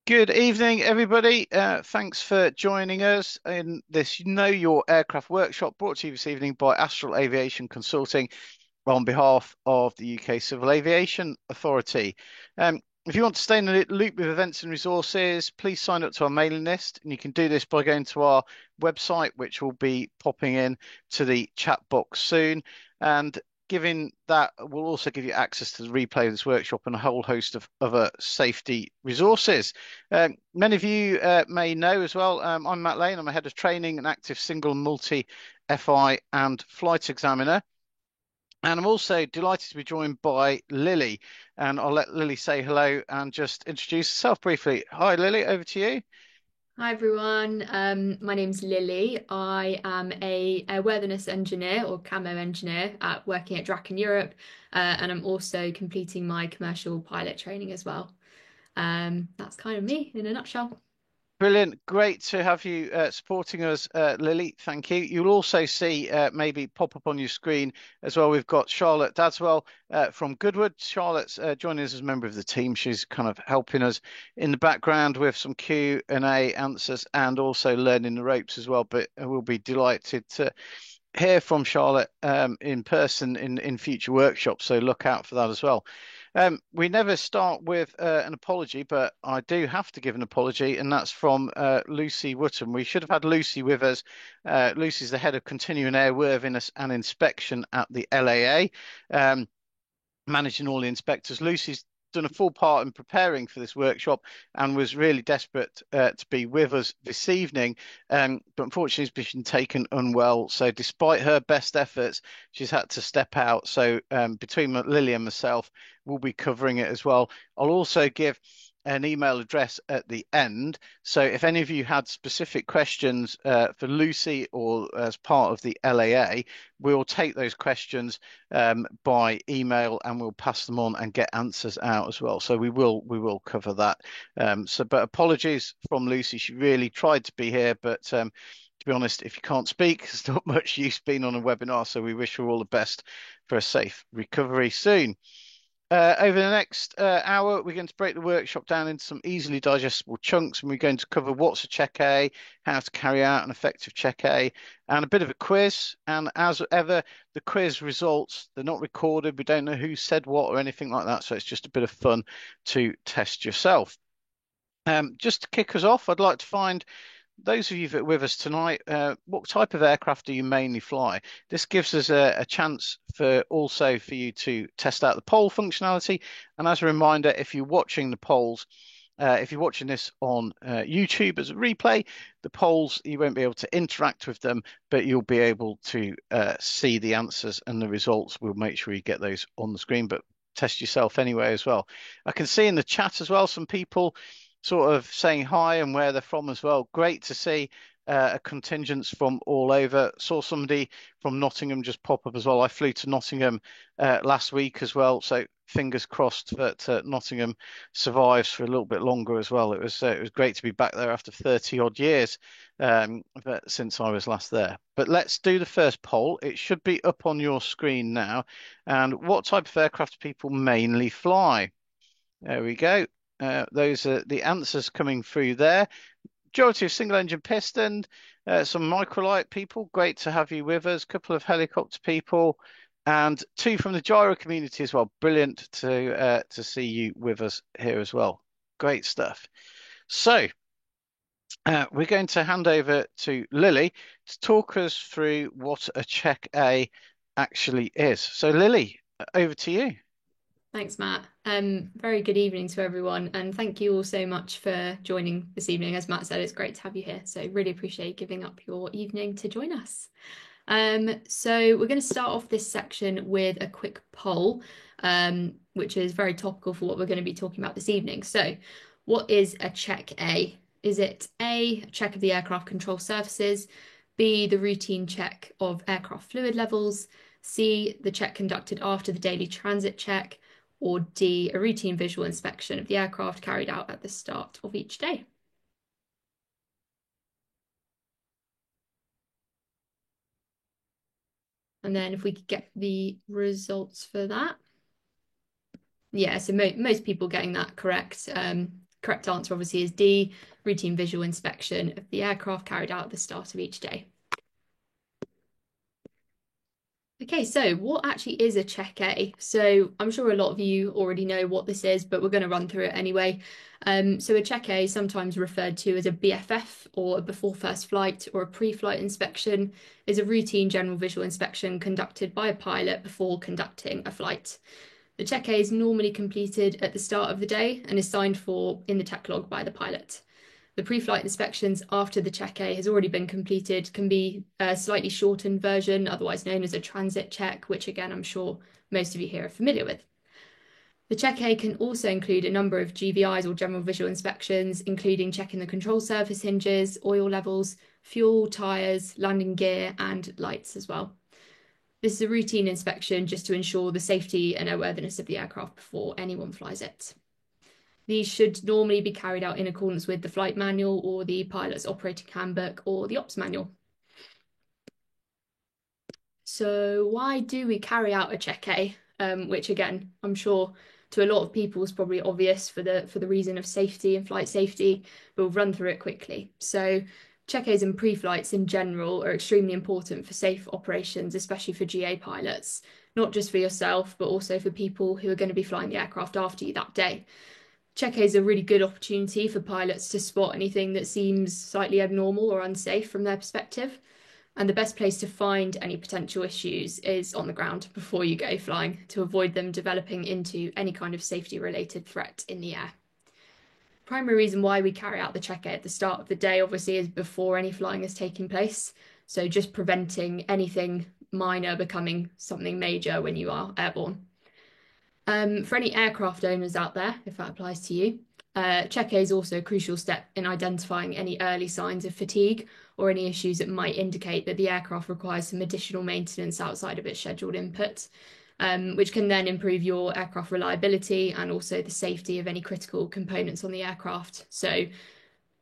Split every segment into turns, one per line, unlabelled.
Good evening, everybody. Thanks for joining us in this Know Your Aircraft workshop brought to you this evening by Astral Aviation Consulting on behalf of the UK Civil Aviation Authority. If you want to stay in the loop with events and resources, please sign up to our mailing list. And you can do this by going to our website, which will be popping in to the chat box soon. And giving that will also give you access to the replay of this workshop and a whole host of other safety resources. Many of you may know as well, I'm Matt Lane. I'm a head of training and active single multi FI and flight examiner. And I'm also delighted to be joined by Lily. And I'll let Lily say hello and just introduce herself briefly. Hi, Lily, over to you.
Hi everyone, my name's Lily. I am a airworthiness engineer or camo engineer working at Draken Europe, and I'm also completing my commercial pilot training as well. That's kind of me in a nutshell.
Brilliant. Great to have you supporting us, Lily. Thank you. You'll also see maybe pop up on your screen as well. We've got Charlotte Dadswell from Goodwood. Charlotte's joining us as a member of the team. She's kind of helping us in the background with some Q&A answers and also learning the ropes as well. But we'll be delighted to hear from Charlotte in person in future workshops. So look out for that as well. We never start with an apology, but I do have to give an apology, and that's from Lucy Wootton. We should have had Lucy with us. Lucy's the head of continuing airworthiness and inspection at the LAA, managing all the inspectors. Lucy's done a full part in preparing for this workshop and was really desperate to be with us this evening. But unfortunately, has been taken unwell. So despite her best efforts, she's had to step out. So between Lily and myself, we'll be covering it as well. I'll also give an email address at the end. So if any of you had specific questions for Lucy or as part of the LAA, we'll take those questions by email and we'll pass them on and get answers out as well. So we will cover that. But apologies from Lucy. She really tried to be here, but to be honest, if you can't speak, it's not much use being on a webinar. So we wish her all the best for a safe recovery soon. Over the next hour, we're going to break the workshop down into some easily digestible chunks, and we're going to cover what's a Check A, how to carry out an effective Check A, and a bit of a quiz. And as ever, the quiz results, they're not recorded. We don't know who said what or anything like that, so it's just a bit of fun to test yourself. Just to kick us off, I'd like to find those of you that are with us tonight, what type of aircraft do you mainly fly? This gives us a chance for also for you to test out the poll functionality. And as a reminder, if you're watching the polls, if you're watching this on YouTube as a replay, the polls, you won't be able to interact with them, but you'll be able to see the answers and the results. We'll make sure you get those on the screen, but test yourself anyway as well. I can see in the chat as well, some people sort of saying hi and where they're from as well. Great to see a contingents from all over. Saw somebody from Nottingham just pop up as well. I flew to Nottingham last week as well, so fingers crossed that Nottingham survives for a little bit longer as well. It was great to be back there after 30 odd years since I was last there. But let's do the first poll. It should be up on your screen now. And what type of aircraft do people mainly fly? There we go. Those are the answers coming through there. Majority of single engine piston, some microlight people. Great to have you with us. A couple of helicopter people, and two from the gyro community as well. Brilliant to see you with us here as well. Great stuff. So we're going to hand over to Lily to talk us through what a Check A actually is. So Lily, over to you.
Thanks, Matt. Very good evening to everyone, and thank you all so much for joining this evening. As Matt said, it's great to have you here, so really appreciate you giving up your evening to join us. So we're going to start off this section with a quick poll, which is very topical for what we're going to be talking about this evening. So, what is a Check A? Is it A, check of the aircraft control surfaces, B, the routine check of aircraft fluid levels, C, the check conducted after the daily transit check, or D, a routine visual inspection of the aircraft carried out at the start of each day? And then if we could get the results for that. Yeah, so most people getting that correct. correct answer obviously is D, routine visual inspection of the aircraft carried out at the start of each day. Okay, so what actually is a Check A? So I'm sure a lot of you already know what this is, but we're going to run through it anyway. So a Check A, sometimes referred to as a BFF or a before first flight or a pre-flight inspection, is a routine general visual inspection conducted by a pilot before conducting a flight. The Check A is normally completed at the start of the day and is signed for in the tech log by the pilot. The pre-flight inspections after the Check A has already been completed can be a slightly shortened version, otherwise known as a transit check, which again, I'm sure most of you here are familiar with. The Check A can also include a number of GVIs or general visual inspections, including checking the control surface hinges, oil levels, fuel, tyres, landing gear, and lights as well. This is a routine inspection just to ensure the safety and airworthiness of the aircraft before anyone flies it. These should normally be carried out in accordance with the flight manual or the pilot's operating handbook or the ops manual. So why do we carry out a Check A? Which again, I'm sure to a lot of people is probably obvious for the reason of safety and flight safety, but we'll run through it quickly. So Check A's and pre-flights in general are extremely important for safe operations, especially for GA pilots, not just for yourself, but also for people who are going to be flying the aircraft after you that day. Check A is a really good opportunity for pilots to spot anything that seems slightly abnormal or unsafe from their perspective. And the best place to find any potential issues is on the ground before you go flying to avoid them developing into any kind of safety-related threat in the air. Primary reason why we carry out the Check A at the start of the day, obviously, is before any flying is taking place. So just preventing anything minor becoming something major when you are airborne. For any aircraft owners out there, if that applies to you, Check A is also a crucial step in identifying any early signs of fatigue or any issues that might indicate that the aircraft requires some additional maintenance outside of its scheduled input, which can then improve your aircraft reliability and also the safety of any critical components on the aircraft. So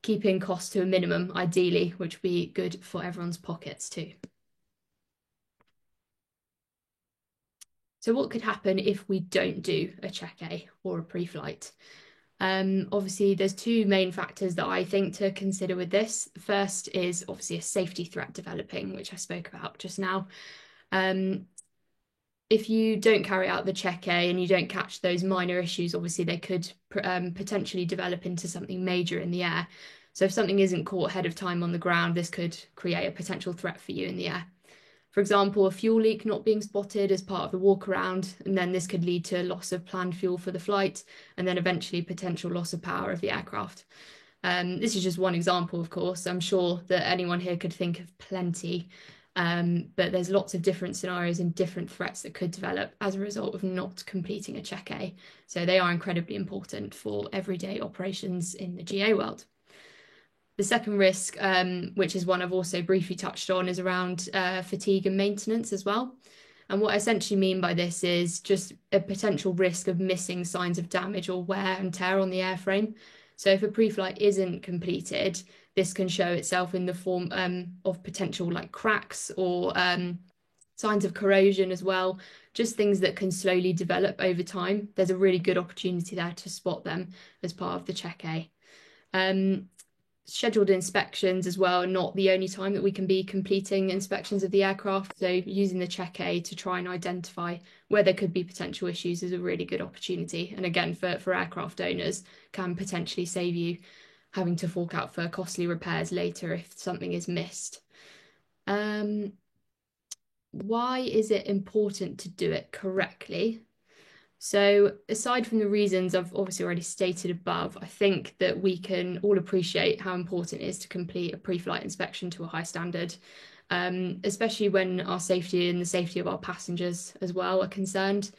keeping costs to a minimum, ideally, which would be good for everyone's pockets too. So what could happen if we don't do a Check A or a pre-flight? Obviously, there's two main factors that I think to consider with this. The first is obviously a safety threat developing, which I spoke about just now. If you don't carry out the Check A and you don't catch those minor issues, obviously they could potentially develop into something major in the air. So if something isn't caught ahead of time on the ground, this could create a potential threat for you in the air. For example, a fuel leak not being spotted as part of the walk around, and then this could lead to loss of planned fuel for the flight, and then eventually potential loss of power of the aircraft. This is just one example, of course. I'm sure that anyone here could think of plenty, but there's lots of different scenarios and different threats that could develop as a result of not completing a Check A. So they are incredibly important for everyday operations in the GA world. The second risk, which is one I've also briefly touched on, is around fatigue and maintenance as well. And what I essentially mean by this is just a potential risk of missing signs of damage or wear and tear on the airframe. So if a pre-flight isn't completed, this can show itself in the form of potential like cracks or signs of corrosion as well, just things that can slowly develop over time. There's a really good opportunity there to spot them as part of the Check A. Scheduled inspections as well are not the only time that we can be completing inspections of the aircraft. So using the Check A to try and identify where there could be potential issues is a really good opportunity. And again, for aircraft owners, can potentially save you having to fork out for costly repairs later if something is missed. Why is it important to do it correctly? So aside from the reasons I've obviously already stated above, I think that we can all appreciate how important it is to complete a pre-flight inspection to a high standard, especially when our safety and the safety of our passengers as well are concerned.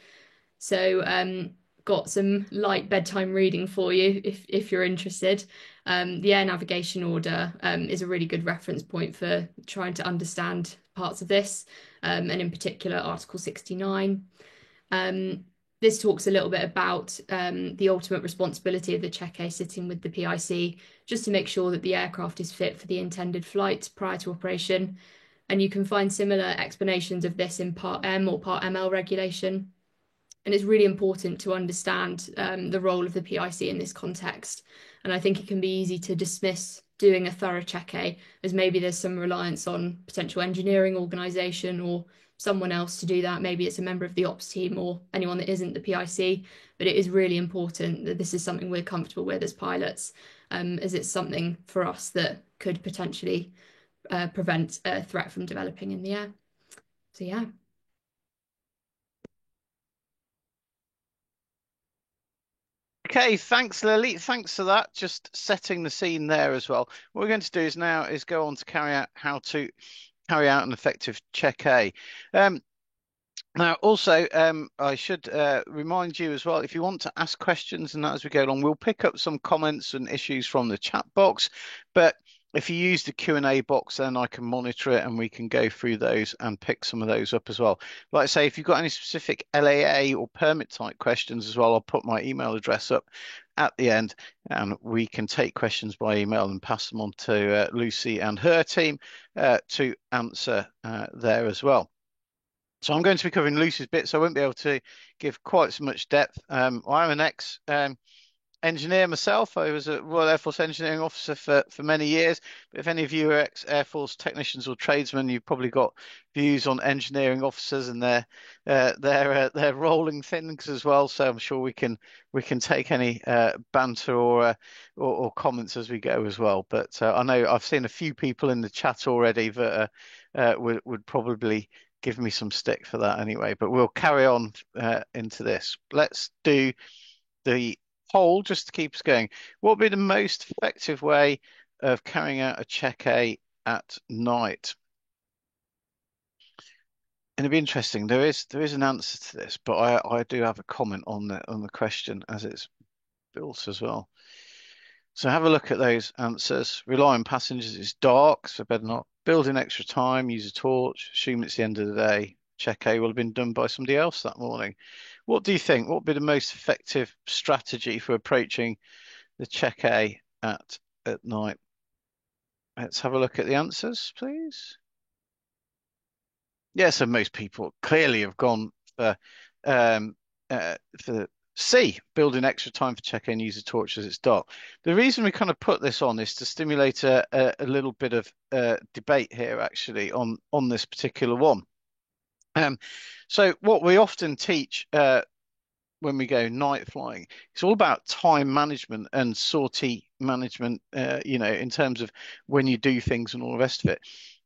So got some light bedtime reading for you if you're interested. The Air Navigation Order is a really good reference point for trying to understand parts of this, and in particular Article 69. This talks a little bit about the ultimate responsibility of the Check A sitting with the PIC, just to make sure that the aircraft is fit for the intended flight prior to operation. And you can find similar explanations of this in Part M or Part ML regulation. And it's really important to understand the role of the PIC in this context. And I think it can be easy to dismiss doing a thorough Check A as maybe there's some reliance on potential engineering organisation or someone else to do that. Maybe it's a member of the ops team or anyone that isn't the PIC. But it is really important that this is something we're comfortable with as pilots, as it's something for us that could potentially prevent a threat from developing in the air. So yeah.
Okay, thanks, Lily. Thanks for that. Just setting the scene there as well. What we're going to do is now is go on to carry out how to carry out an effective Check A. Now, also, I should remind you as well, if you want to ask questions and that as we go along, we'll pick up some comments and issues from the chat box. But if you use the Q&A box, then I can monitor it and we can go through those and pick some of those up as well. Like I say, if you've got any specific LAA or permit type questions as well, I'll put my email address up at the end and we can take questions by email and pass them on to Lucy and her team to answer there as well. So I'm going to be covering Lucy's bit, so I won't be able to give quite so much depth. I'm an ex engineer myself. I was a Royal Air Force engineering officer for many years. But if any of you are ex Air Force technicians or tradesmen, you've probably got views on engineering officers and their rolling things as well. So I'm sure we can take any banter or comments as we go as well. But I know I've seen a few people in the chat already that would probably give me some stick for that anyway, but we'll carry on into this. Let's do the poll just to keep us going. What would be the most effective way of carrying out a Check A at night? And it'd be interesting. There is an answer to this, but I do have a comment on the question as it's built as well. So have a look at those answers. Rely on passengers is dark, so better not. Building extra time, use a torch, assume it's the end of the day. Check A will have been done by somebody else that morning. What do you think? What would be the most effective strategy for approaching the Check A at night? Let's have a look at the answers, please. Yeah, so most people clearly have gone for C, building extra time for check-in and use a torch as it's dark. The reason we kind of put this on is to stimulate a little bit of debate here, actually, on this particular one. So what we often teach when we go night flying, it's all about time management and sortie management, in terms of when you do things and all the rest of it.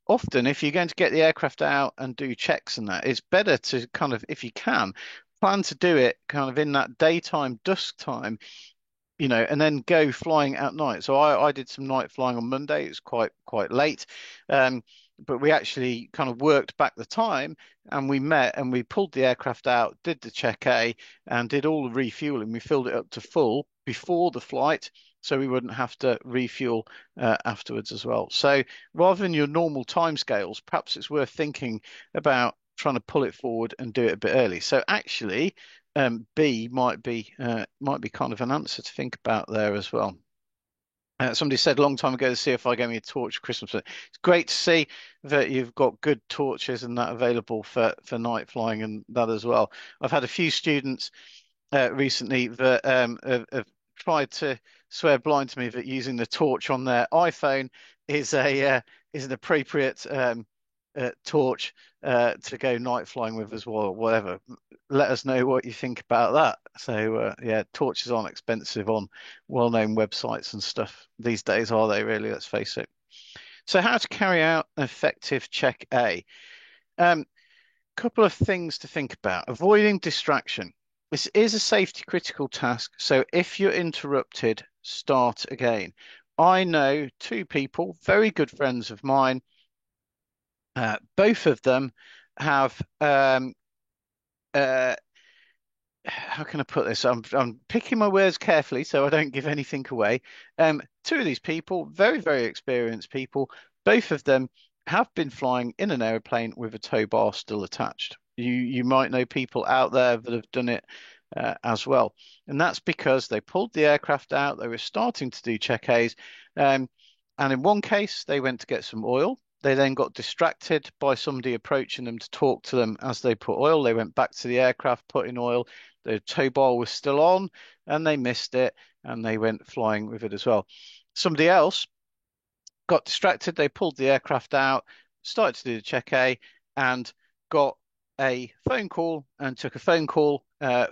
Often, if you're going to get the aircraft out and do checks and that, it's better to kind of, if you can, plan to do it kind of in that daytime, dusk time, and then go flying at night. So I did some night flying on Monday. It was quite late. But we actually kind of worked back the time and we met and we pulled the aircraft out, did the Check A and did all the refueling. We filled it up to full before the flight so we wouldn't have to refuel afterwards as well. So rather than your normal timescales, perhaps it's worth thinking about trying to pull it forward and do it a bit early. So actually, B might be kind of an answer to think about there as well. Somebody said a long time ago the CFI gave me a torch for Christmas. It's great to see that you've got good torches and that available for night flying and that as well. I've had a few students recently that have tried to swear blind to me that using the torch on their iPhone is an appropriate torch to go night flying with as well, whatever. Let us know what you think about that. So yeah, torches aren't expensive on well-known websites and stuff these days, are they really? Let's face it. So how to carry out an effective Check A. Couple of things to think about. Avoiding distraction. This is a safety critical task, so if you're interrupted, start again. I know two people, very good friends of mine. Both of them have how can I put this? I'm picking my words carefully so I don't give anything away. Two of these people, very, very experienced people, both of them have been flying in an aeroplane with a tow bar still attached. You might know people out there that have done it as well. And that's because they pulled the aircraft out, they were starting to do check A's, and in one case they went to get some oil. They then got distracted by somebody approaching them to talk to them as they put oil. They went back to the aircraft, put in oil. The tow bar was still on and they missed it and they went flying with it as well. Somebody else got distracted. They pulled the aircraft out, started to do the check-A, and got a phone call and took a phone call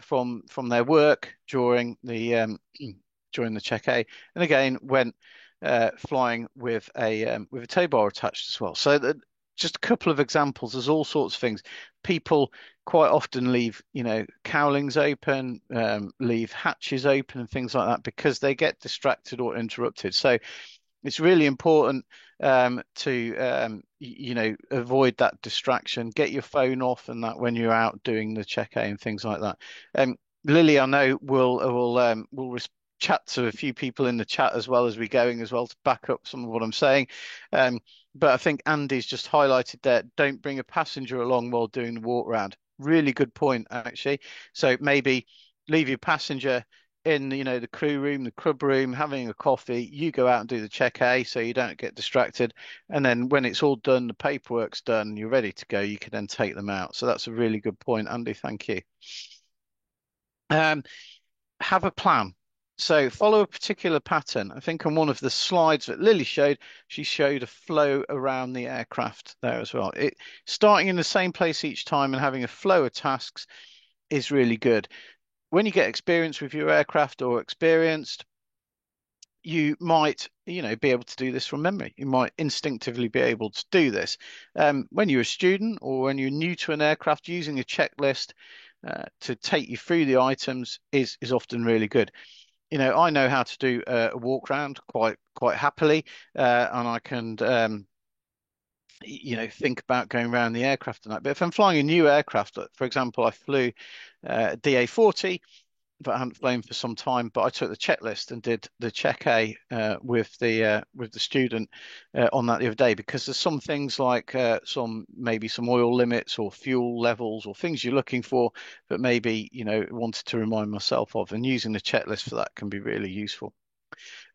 from their work during the check-A, and again went flying with a tow bar attached as well. So just a couple of examples. There's all sorts of things. People quite often leave, cowlings open, leave hatches open, and things like that because they get distracted or interrupted. So it's really important to avoid that distraction. Get your phone off and that when you're out doing the check-A and things like that. Lily, I know we'll chat to a few people in the chat as well as we're going as well to back up some of what I'm saying. But I think Andy's just highlighted that don't bring a passenger along while doing the walk round. Really good point, actually. So maybe leave your passenger in, the crew room, the club room, having a coffee. You go out and do the check-A so you don't get distracted. And then when it's all done, the paperwork's done, you're ready to go, you can then take them out. So that's a really good point, Andy. Thank you. Have a plan. So follow a particular pattern. I think on one of the slides that Lily showed, she showed a flow around the aircraft there as well. Starting in the same place each time and having a flow of tasks is really good. When you get experience with your aircraft or experienced, you might, be able to do this from memory. You might instinctively be able to do this. When you're a student or when you're new to an aircraft, using a checklist to take you through the items is often really good. I know how to do a walk around quite happily, and I can think about going around the aircraft and that. But if I'm flying a new aircraft, for example, I flew DA40, but I hadn't flown for some time. But I took the checklist and did the check-A with the student on that the other day, because there's some things like maybe some oil limits or fuel levels or things you're looking for, but maybe wanted to remind myself of, and using the checklist for that can be really useful.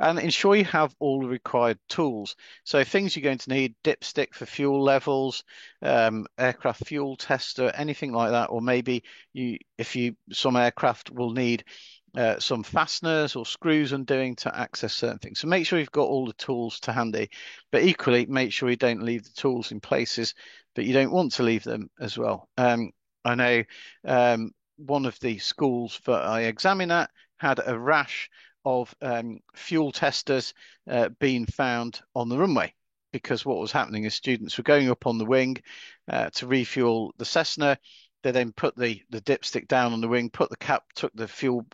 And ensure you have all the required tools. So things you're going to need: dipstick for fuel levels, aircraft fuel tester, anything like that. Or maybe some aircraft will need some fasteners or screws undoing to access certain things. So make sure you've got all the tools to handy, but equally make sure you don't leave the tools in places that you don't want to leave them as well. I know one of the schools that I examine at had a rash of fuel testers being found on the runway, because what was happening is students were going up on the wing to refuel the Cessna. They then put the dipstick down on the wing, put the cap, took the fuel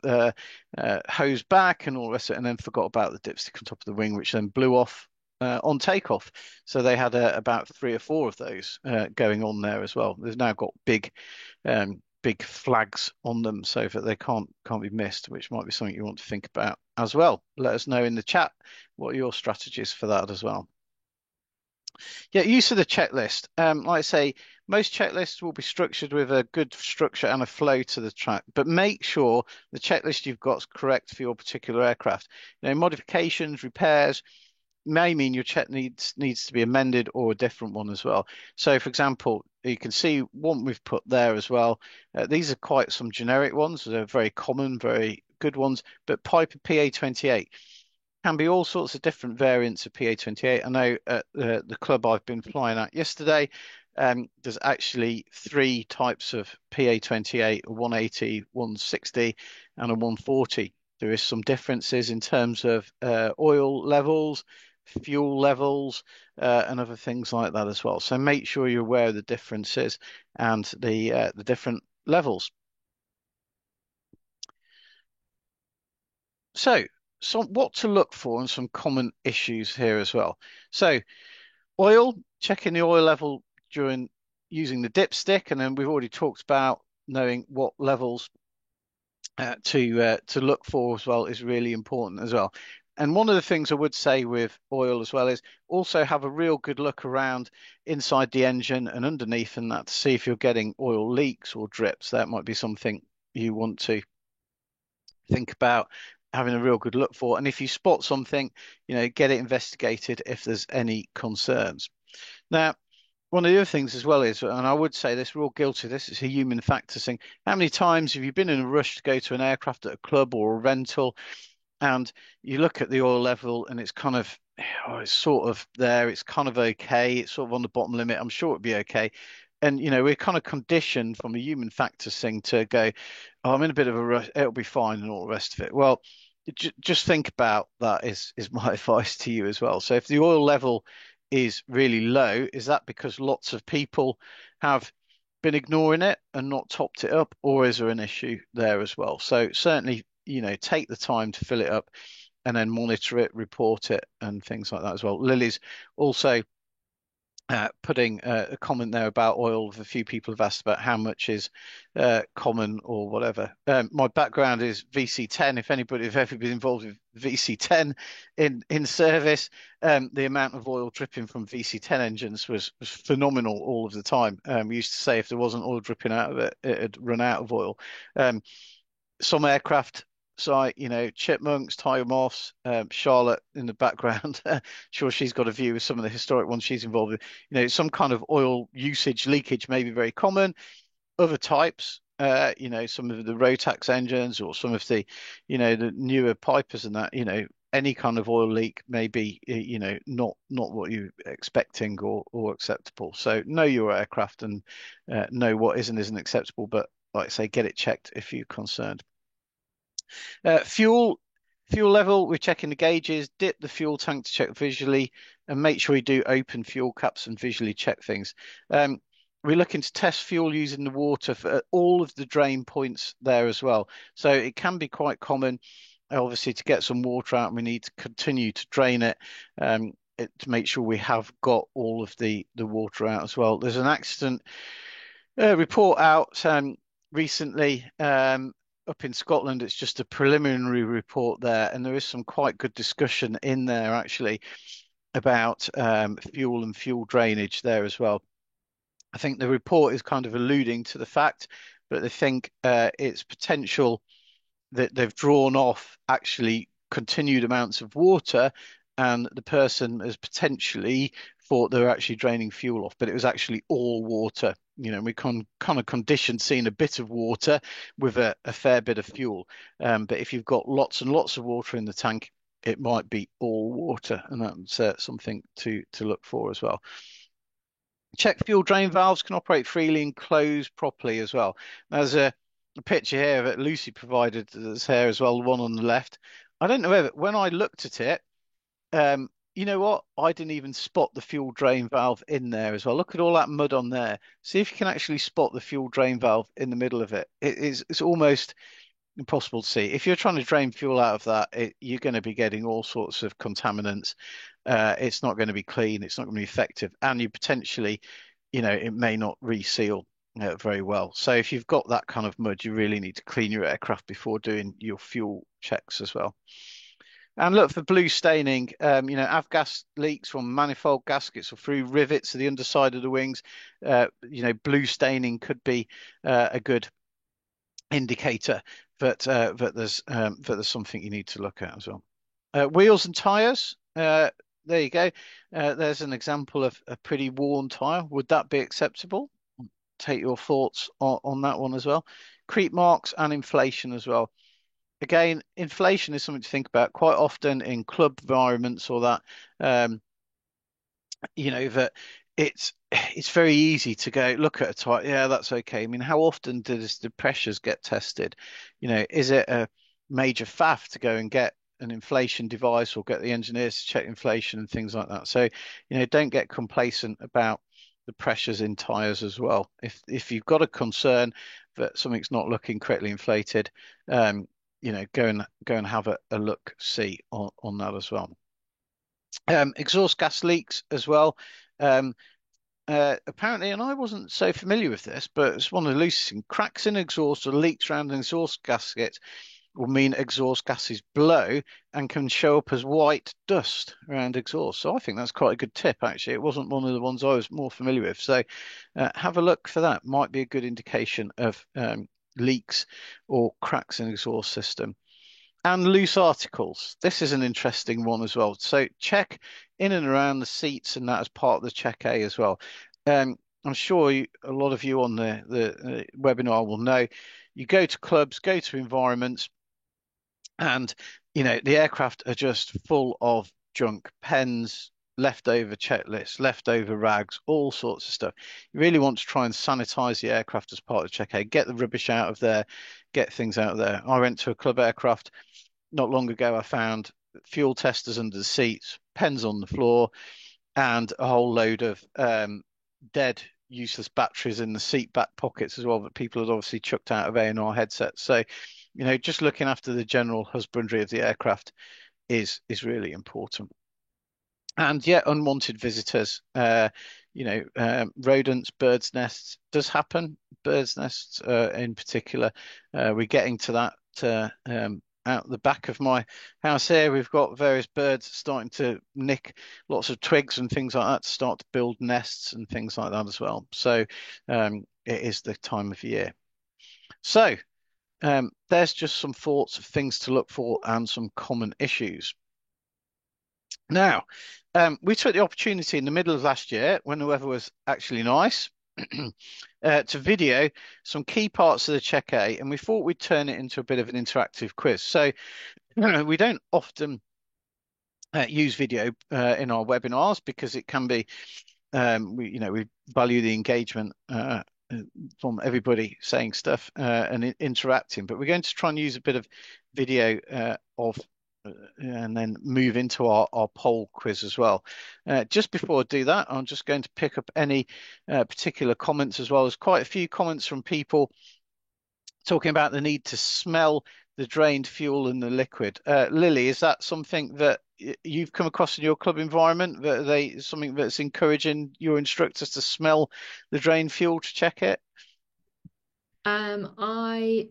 hose back and all the rest of it, and then forgot about the dipstick on top of the wing, which then blew off on takeoff. So they had about 3 or 4 of those going on there as well. They've now got big flags on them so that they can't be missed, which might be something you want to think about as well. Let us know in the chat what are your strategies for that as well. Yeah, use of the checklist. Like I say, most checklists will be structured with a good structure and a flow to the track, but make sure the checklist you've got is correct for your particular aircraft. Modifications, repairs may mean your check needs to be amended, or a different one as well. So, for example, you can see one we've put there as well. These are quite some generic ones. They're very common, very good ones, but Piper PA28 can be all sorts of different variants of PA28. I know at the club I've been flying at yesterday, there's actually 3 types of PA28: a 180, 160, and a 140. There is some differences in terms of oil levels, fuel levels, and other things like that as well. So make sure you're aware of the differences and the different levels. So what to look for and some common issues here as well. So oil, checking the oil level during using the dipstick, and then we've already talked about knowing what levels to look for as well is really important as well. And one of the things I would say with oil as well is also have a real good look around inside the engine and underneath and that, to see if you're getting oil leaks or drips. That might be something you want to think about having a real good look for. And if you spot something, get it investigated if there's any concerns. Now, one of the other things as well is, and I would say this, we're all guilty of this, it's a human factor thing. How many times have you been in a rush to go to an aircraft at a club or a rental, and you look at the oil level and it's kind of, oh, it's sort of there, it's kind of okay, it's sort of on the bottom limit, I'm sure it'd be okay. And, we're kind of conditioned from a human factor thing to go, oh, I'm in a bit of a rush, it'll be fine and all the rest of it. Well, just think about that is my advice to you as well. So if the oil level is really low, is that because lots of people have been ignoring it and not topped it up, or is there an issue there as well? So certainly, take the time to fill it up and then monitor it, report it, and things like that as well. Lily's also putting a comment there about oil. A few people have asked about how much is common or whatever. My background is VC10. If anybody have ever been involved with VC10 in service, the amount of oil dripping from VC10 engines was phenomenal all of the time. We used to say if there wasn't oil dripping out of it, it had run out of oil. Some aircraft site, chipmunks, tiger moths, Charlotte in the background. Sure, she's got a view of some of the historic ones she's involved with. Some kind of oil usage leakage may be very common. Other types, some of the Rotax engines or some of the newer Pipers and that, any kind of oil leak may be, not what you're expecting or acceptable. So know your aircraft and know what is and isn't acceptable. But like I say, get it checked if you're concerned. Fuel level, we're checking the gauges, dip the fuel tank to check visually, and make sure you do open fuel caps and visually check things. We're looking to test fuel using the water for all of the drain points there as well. So it can be quite common, obviously, to get some water out, and we need to continue to drain it, to make sure we have got all of the water out as well. There's an accident report out recently up in Scotland. It's just a preliminary report there, and there is some quite good discussion in there actually about fuel and fuel drainage there as well. I think the report is kind of alluding to the fact, but they think it's potential that they've drawn off actually continued amounts of water, and the person has potentially thought they were actually draining fuel off, but it was actually all water. We kind of conditioned seeing a bit of water with a fair bit of fuel. But if you've got lots and lots of water in the tank, it might be all water, and that's something to look for as well. Check fuel drain valves can operate freely and close properly as well. There's a picture here that Lucy provided that's here as well, the one on the left. I don't know whether, when I looked at it, you know what? I didn't even spot the fuel drain valve in there as well. Look at all that mud on there. See if you can actually spot the fuel drain valve in the middle of it. It's almost impossible to see. If you're trying to drain fuel out of that, you're going to be getting all sorts of contaminants. It's not going to be clean. It's not going to be effective, and you potentially, it may not reseal very well. So if you've got that kind of mud, you really need to clean your aircraft before doing your fuel checks as well. And look for blue staining, avgas leaks from manifold gaskets or through rivets of the underside of the wings. Blue staining could be a good indicator that there's something you need to look at as well. Wheels and tires. There you go. There's an example of a pretty worn tire. Would that be acceptable? Take your thoughts on that one as well. Creep marks and inflation as well. Again, inflation is something to think about quite often in club environments or that, that it's very easy to go look at a tire. Yeah, that's okay. I mean, how often does the pressures get tested? Is it a major faff to go and get an inflation device or get the engineers to check inflation and things like that? So, don't get complacent about the pressures in tires as well. If you've got a concern that something's not looking correctly inflated, go and have a look, see on that as well. Exhaust gas leaks as well. Apparently, and I wasn't so familiar with this, but it's one of the loosest things. Cracks in exhaust or leaks around an exhaust gasket will mean exhaust gases blow and can show up as white dust around exhaust. So I think that's quite a good tip, actually. It wasn't one of the ones I was more familiar with. So have a look for that. Might be a good indication of leaks or cracks in exhaust system. And loose articles. This is an interesting one as well. So check in and around the seats and that as part of the check A as well. I'm sure a lot of you on the webinar will know you go to clubs, go to environments, and the aircraft are just full of junk, pens, leftover checklists, leftover rags, all sorts of stuff. You really want to try and sanitize the aircraft as part of check A, get the rubbish out of there, get things out of there. I went to a club aircraft not long ago. I found fuel testers under the seats, pens on the floor, and a whole load of dead, useless batteries in the seat back pockets as well that people had obviously chucked out of A&R headsets. So, just looking after the general husbandry of the aircraft is really important. And yeah, unwanted visitors, rodents, birds' nests does happen. Birds' nests, in particular, we're getting to that out the back of my house here. We've got various birds starting to nick lots of twigs and things like that to start to build nests and things like that as well. So it is the time of year. So there's just some thoughts of things to look for and some common issues. Now, we took the opportunity in the middle of last year when the weather was actually nice to video some key parts of the Check A, and we thought we'd turn it into a bit of an interactive quiz. So we don't often use video in our webinars because it can be, we value the engagement from everybody saying stuff and interacting, but we're going to try and use a bit of video and then move into our poll quiz as well. Just before I do that, I'm just going to pick up any particular comments as well. There's quite a few comments from people talking about the need to smell the drained fuel and the liquid. Lily, is that something that you've come across in your club environment? That something that's encouraging your instructors to smell the drained fuel to check it?
I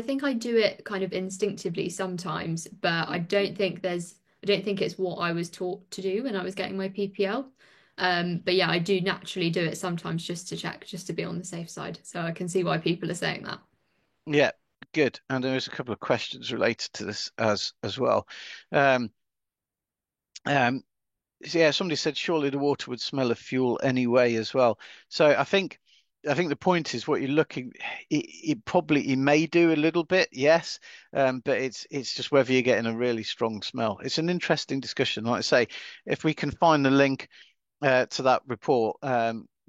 think I do it kind of instinctively sometimes, but I don't think it's what I was taught to do when I was getting my PPL. But yeah, I do naturally do it sometimes just to check, just to be on the safe side. So I can see why people are saying that.
Yeah, good. And there's a couple of questions related to this as well. Um, um, yeah, somebody said surely the water would smell of fuel anyway as well. So I think the point is what you're looking. It may do a little bit, yes, but it's just whether you're getting a really strong smell. It's an interesting discussion. Like I say, if we can find the link to that report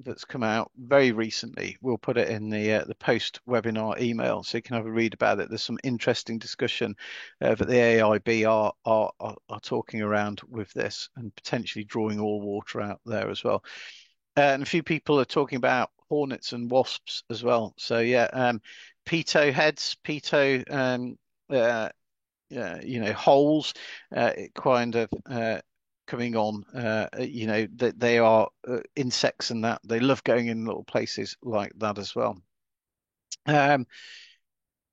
that's come out very recently. We'll put it in the post webinar email so you can have a read about it. There's some interesting discussion that the AIB are talking around with this and potentially drawing all water out there as well. And a few people are talking about hornets and wasps as well. So yeah, pitot heads, pitot holes, kind of coming on. That they are insects and that they love going in little places like that as well. Um,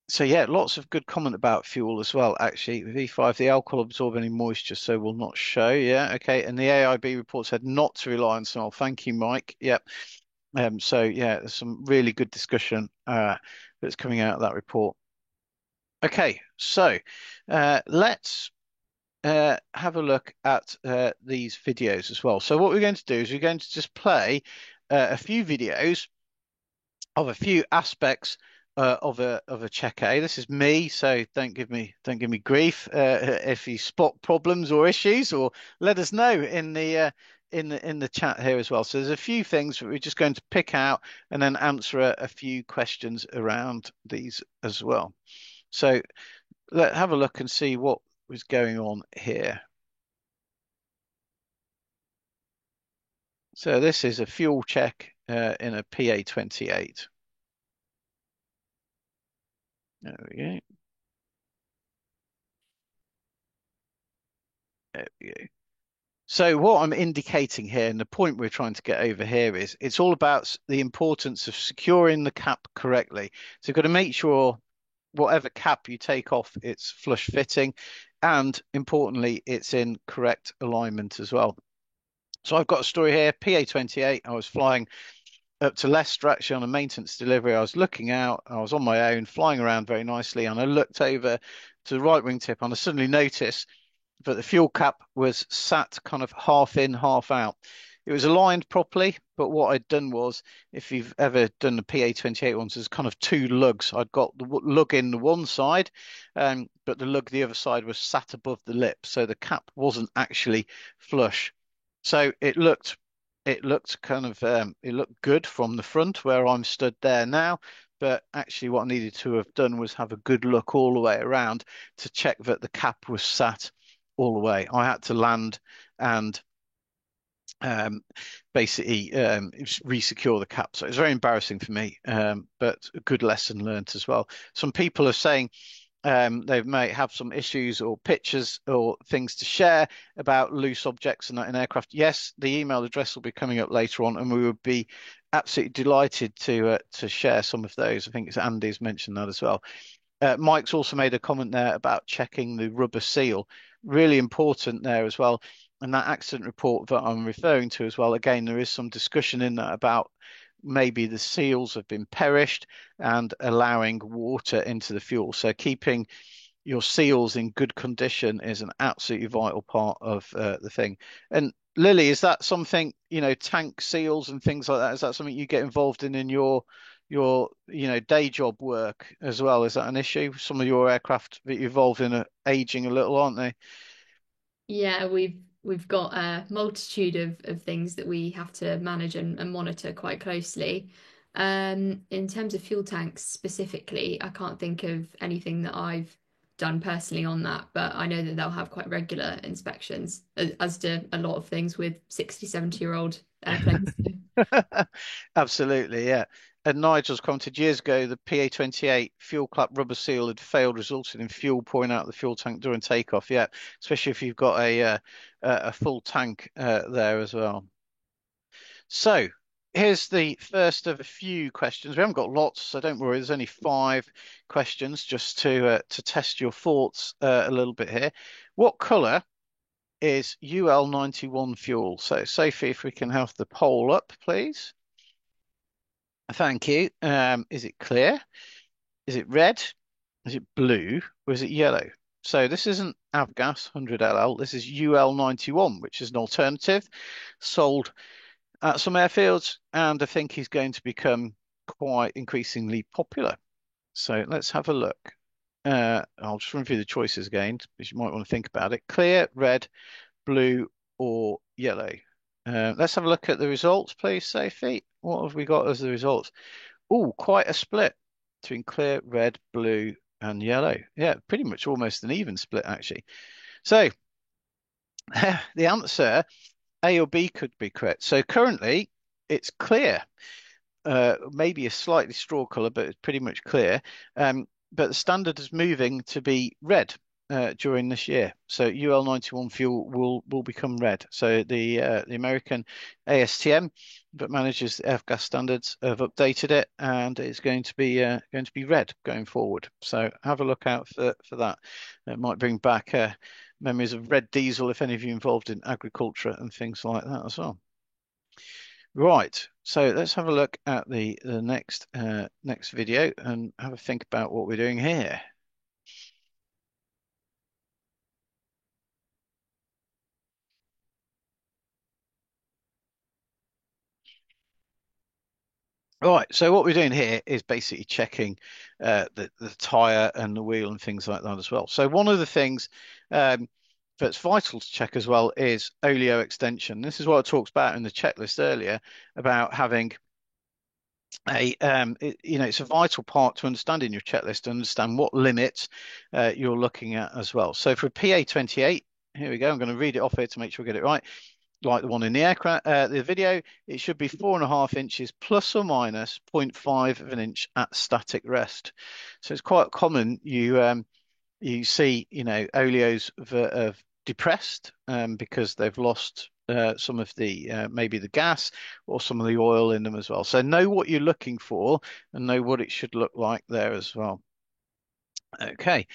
so yeah, lots of good comment about fuel as well. Actually, V5, the alcohol absorb any moisture, so will not show. Yeah, okay. And the AIB report said not to rely on smell. Thank you, Mike. Yep. So yeah, there's some really good discussion that's coming out of that report. Okay, so let's have a look at these videos as well. So what we're going to do is we're going to just play a few videos of a few aspects of a check A. This is me, so don't give me grief if you spot problems or issues, or let us know in the chat here as well. So there's a few things that we're just going to pick out and then answer a few questions around these as well. So let's have a look and see what was going on here. So this is a fuel check in a PA28. There we go. There we go. So what I'm indicating here, and the point we're trying to get over here is, it's all about the importance of securing the cap correctly. So you've got to make sure whatever cap you take off, it's flush fitting, and importantly, it's in correct alignment as well. So I've got a story here, PA28. I was flying up to Leicester actually on a maintenance delivery. I was looking out, I was on my own, flying around very nicely, and I looked over to the right wingtip, and I suddenly noticed that the fuel cap was sat kind of half in, half out. It was aligned properly, but what I'd done was, if you've ever done the PA28 ones, there's kind of two lugs. I'd got the lug in the one side, but the lug the other side was sat above the lip, so the cap wasn't actually flush. So it looked kind of it looked good from the front where I'm stood there now, but actually what I needed to have done was have a good look all the way around to check that the cap was sat all the way. I had to land and um, basically re-secure the cap. So it's very embarrassing for me, but a good lesson learned as well. Some people are saying they may have some issues or pictures or things to share about loose objects and that in aircraft. Yes, the email address will be coming up later on, and we would be absolutely delighted to share some of those. I think it's Andy's mentioned that as well. Mike's also made a comment there about checking the rubber seal. Really important there as well. And that accident report that I'm referring to as well, again, there is some discussion in that about maybe the seals have been perished and allowing water into the fuel. So keeping your seals in good condition is an absolutely vital part of the thing. And Lily, is that something, tank seals and things like that? Is that something you get involved in your day job work as well? Is that an issue? Some of your aircraft that you involved in are aging a little, aren't they?
Yeah, we've got a multitude of things that we have to manage and monitor quite closely. In terms of fuel tanks specifically, I can't think of anything that I've done personally on that, but I know that they'll have quite regular inspections, as do a lot of things with 60, 70-year-old airplanes.
Absolutely, yeah. And Nigel's commented years ago, the PA28 fuel cap rubber seal had failed, resulting in fuel pouring out of the fuel tank during takeoff. Yeah, especially if you've got a full tank there as well. So here's the first of a few questions. We haven't got lots, so don't worry. There's only 5 questions just to test your thoughts a little bit here. What colour is UL91 fuel? So Sophie, if we can have the poll up, please. Thank you. Is it clear? Is it red? Is it blue? Or is it yellow? So this isn't Avgas 100LL. This is UL91, which is an alternative sold at some airfields, and I think is going to become quite increasingly popular. So let's have a look. I'll just run through the choices again, because you might want to think about it. Clear, red, blue, or yellow. Let's have a look at the results, please, Sophie. What have we got as the results? Oh, quite a split between clear, red, blue, and yellow. Yeah, pretty much almost an even split, actually. So the answer, A or B, could be correct. So currently, it's clear. Maybe a slightly straw color, but it's pretty much clear. But the standard is moving to be red during this year. So UL91 fuel will become red. So the American ASTM that manages the F-gas standards have updated it, and it's going to be red going forward. So have a look out for that. It might bring back memories of red diesel if any of you involved in agriculture and things like that as well. Right, so let's have a look at the next video and have a think about what we're doing here. Right, so what we're doing here is basically checking the tire and the wheel and things like that as well. So one of the things that's vital to check as well is oleo extension. This is what I talked about in the checklist earlier about having it's a vital part to understanding your checklist to understand what limits you're looking at as well. So for a PA28, here we go. I'm going to read it off here to make sure I get it right. Like the one in the aircraft, the video, it should be 4.5 inches plus or minus 0.5 of an inch at static rest. So it's quite common you see, oleos that have depressed because they've lost some of the maybe the gas or some of the oil in them as well. So know what you're looking for and know what it should look like there as well. Okay.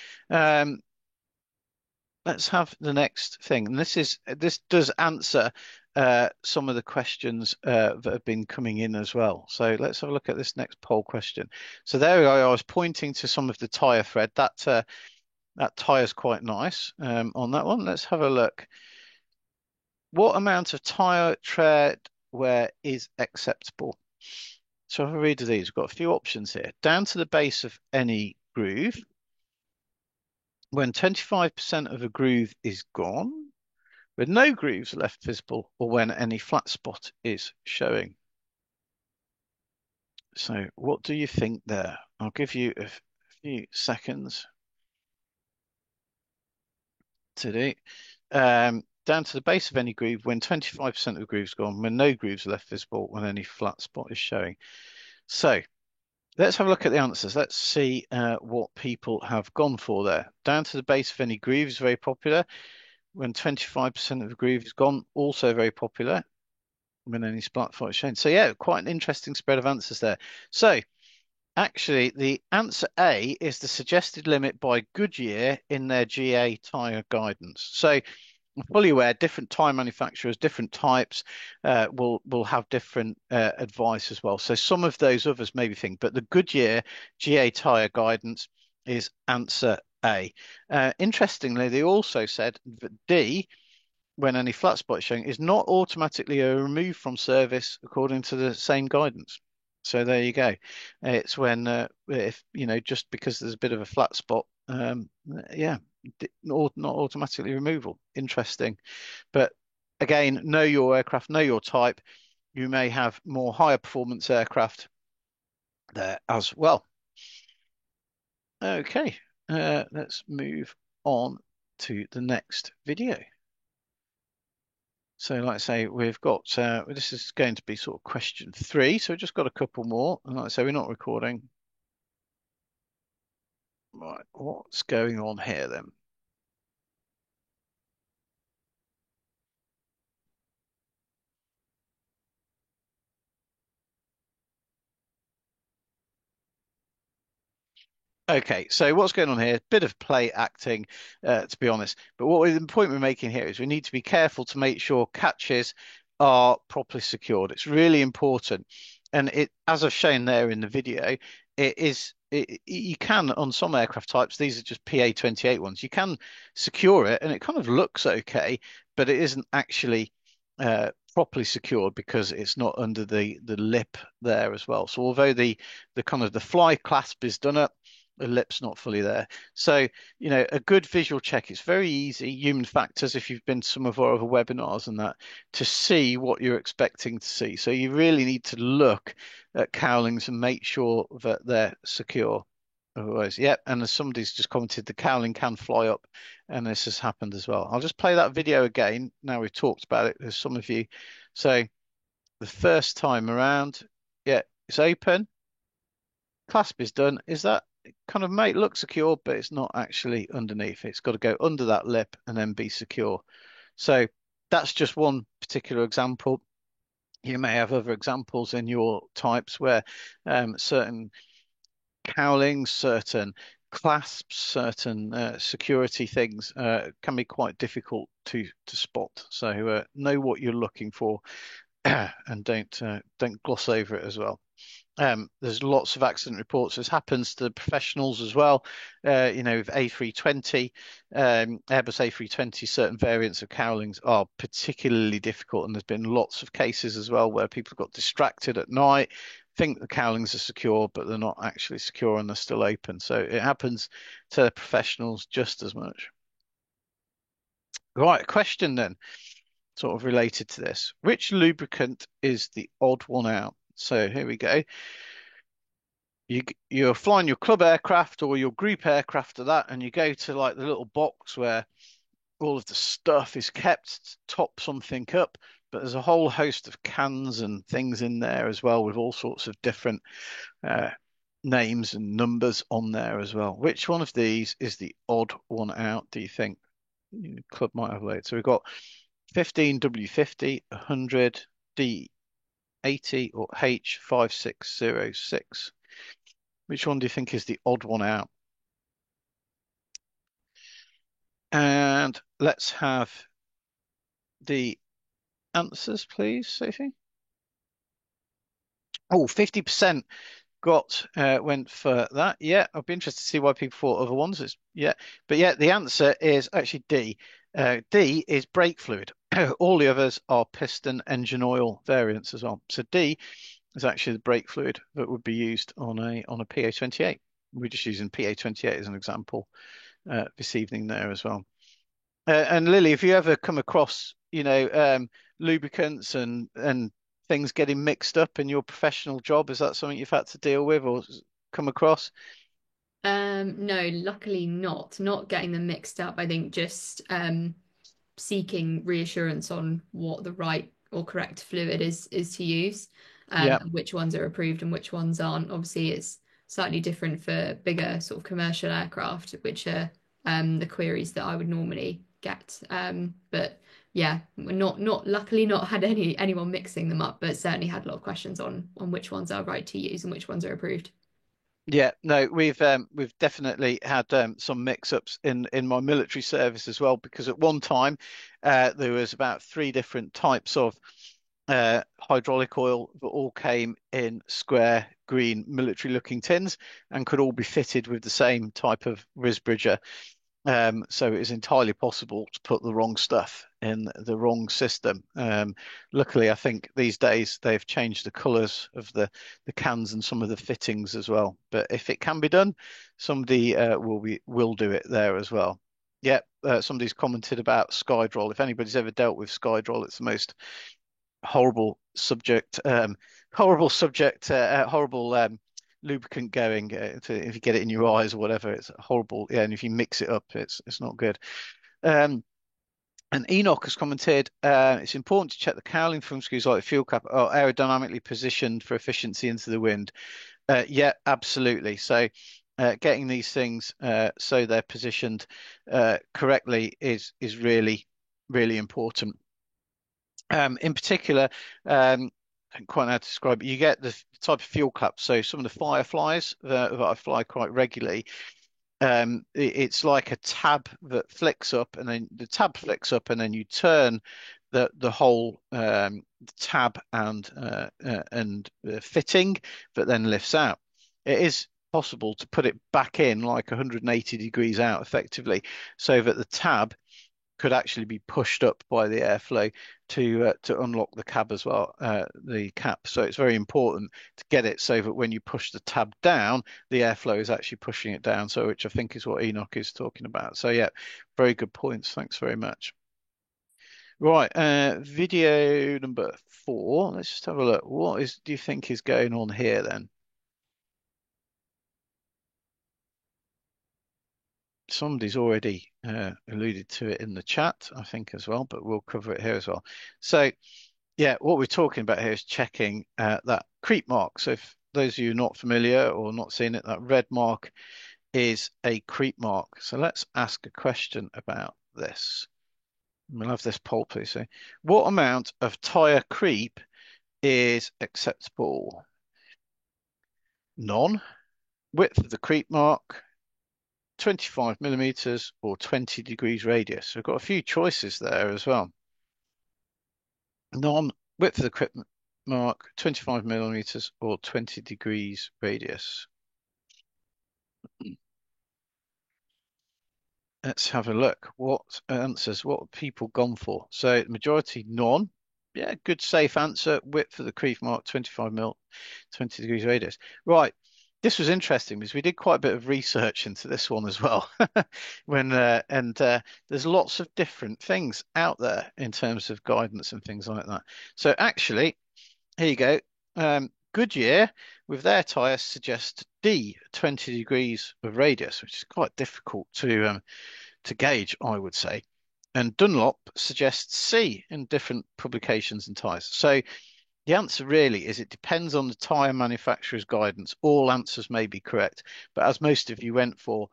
Let's have the next thing. And this does answer some of the questions that have been coming in as well. So let's have a look at this next poll question. So there we go. I was pointing to some of the tire thread. That tire's quite nice on that one. Let's have a look. What amount of tire tread wear is acceptable? So if I read these, we've got a few options here. Down to the base of any groove, when 25% of a groove is gone, with no grooves left visible, or when any flat spot is showing. So what do you think there? I'll give you a few seconds to do. Down to the base of any groove, when 25% of the groove's gone, when no grooves are left visible, when any flat spot is showing. So let's have a look at the answers. Let's see what people have gone for there. Down to the base of any groove is very popular. When 25% of the groove is gone, also very popular. When any splat spot is shown. So yeah, quite an interesting spread of answers there. So actually, the answer A is the suggested limit by Goodyear in their GA tyre guidance. So I'm fully aware different tyre manufacturers, different types will have different advice as well. So some of those others maybe think, but the Goodyear GA tyre guidance is answer A. Interestingly, they also said that D, when any flat spot is showing, is not automatically a remove from service according to the same guidance. So there you go. It's when if just because there's a bit of a flat spot, yeah, not automatically removal. Interesting, but again, know your aircraft, know your type. You may have more higher performance aircraft there as well. Okay, let's move on to the next video. So like I say, we've got, this is going to be sort of question 3. So we've just got a couple more. And like I say, we're not recording. Right, what's going on here then? Okay, so what's going on here? Bit of play acting, to be honest. But the point we're making here is we need to be careful to make sure catches are properly secured. It's really important. And as I've shown there in the video, you can, on some aircraft types, these are just PA-28 ones, you can secure it and it kind of looks okay, but it isn't actually properly secured because it's not under the lip there as well. So although the kind of the fly clasp is done up, the lip's not fully there. So, a good visual check. It's very easy, human factors, if you've been to some of our other webinars and that, to see what you're expecting to see. So you really need to look at cowlings and make sure that they're secure. Otherwise, yep. And as somebody's just commented, the cowling can fly up, and this has happened as well. I'll just play that video again. Now we've talked about it. There's some of you. So the first time around, yeah, it's open. Clasp is done. Is that kind of may look secure, but it's not actually underneath. It's got to go under that lip and then be secure. So that's just one particular example. You may have other examples in your types where certain cowlings, certain clasps, certain security things can be quite difficult to spot. So know what you're looking for and don't gloss over it as well. There's lots of accident reports. This happens to professionals as well. With A320, Airbus A320, certain variants of cowlings are particularly difficult, and there's been lots of cases as well where people got distracted at night, think the cowlings are secure, but they're not actually secure and they're still open. So it happens to professionals just as much. Right, question then, sort of related to this. Which lubricant is the odd one out? So here we go. You're flying your club aircraft or your group aircraft to that, and you go to like the little box where all of the stuff is kept to top something up, but there's a whole host of cans and things in there as well with all sorts of different uh, names and numbers on there as well. Which one of these is the odd one out, do you think? Club might have loads. So we've got 15 W50, 100 D80 or H5606. Which one do you think is the odd one out? And let's have the answers, please, Sophie. Oh, 50%. got went for that. Yeah, I'd be interested to see why people thought other ones. Yeah, but yeah, the answer is actually D. D is brake fluid. All the others are piston engine oil variants as well. So D is actually the brake fluid that would be used on a PA28. We're just using PA28 as an example this evening there as well. And Lily, if you ever come across, lubricants and things getting mixed up in your professional job, is that something you've had to deal with or come across?
No, luckily not. Not getting them mixed up. I think just seeking reassurance on what the right or correct fluid is to use,
Yeah,
and which ones are approved and which ones aren't. Obviously, it's slightly different for bigger sort of commercial aircraft, which are the queries that I would normally get. But yeah, not luckily not had anyone mixing them up, but certainly had a lot of questions on which ones are right to use and which ones are approved.
yeah. No, we've definitely had some mix-ups in my military service as well because at one time there was about three different types of hydraulic oil that all came in square green military looking tins and could all be fitted with the same type of Risbridger. So it is entirely possible to put the wrong stuff in the wrong system. Luckily, I think these days they've changed the colours of the cans and some of the fittings as well. But if it can be done, somebody will do it there as well. Yeah, somebody's commented about Skydroll. If anybody's ever dealt with Skydroll, it's the most horrible subject, horrible lubricant going if you get it in your eyes or whatever. It's horrible. Yeah, and if you mix it up, it's not good. Um, and Enoch has commented, it's important to check the cowling film screws like the fuel cap are aerodynamically positioned for efficiency into the wind. Yeah, absolutely. So getting these things so they're positioned correctly is really, really important. In particular, I don't quite know how to describe it. You get the type of fuel cap. So some of the Fireflies that I fly quite regularly, it's like a tab that flicks up, and then the tab flicks up, and then you turn the whole tab and fitting that then lifts out. It is possible to put it back in like 180 degrees out effectively, so that the tab could actually be pushed up by the airflow to unlock the cab as well, the cap. So it's very important to get it so that when you push the tab down, the airflow is actually pushing it down. So which I think is what Enoch is talking about. So yeah, very good points. Thanks very much. Right, video number 4. Let's just have a look. What do you think is going on here then? Somebody's already alluded to it in the chat, I think, as well, but we'll cover it here as well. So, yeah, what we're talking about here is checking that creep mark. So, if those of you not familiar or not seen it, that red mark is a creep mark. So, let's ask a question about this. We'll have this poll, please. So, what amount of tyre creep is acceptable? None. Width of the creep mark, 25 millimeters or 20 degrees radius. So we've got a few choices there as well. Non width of the crypt mark, 25 millimeters or 20 degrees radius. Let's have a look. What answers? What have people gone for? So majority none. Yeah, good safe answer. Width for the creep mark, 25 mil, 20 degrees radius. Right. This was interesting because we did quite a bit of research into this one as well. There's lots of different things out there in terms of guidance and things like that. So actually, here you go. Goodyear with their tyres suggest D, 20 degrees of radius, which is quite difficult to gauge, I would say. And Dunlop suggests C in different publications and tyres. So the answer really is it depends on the tyre manufacturer's guidance. All answers may be correct, but as most of you went for,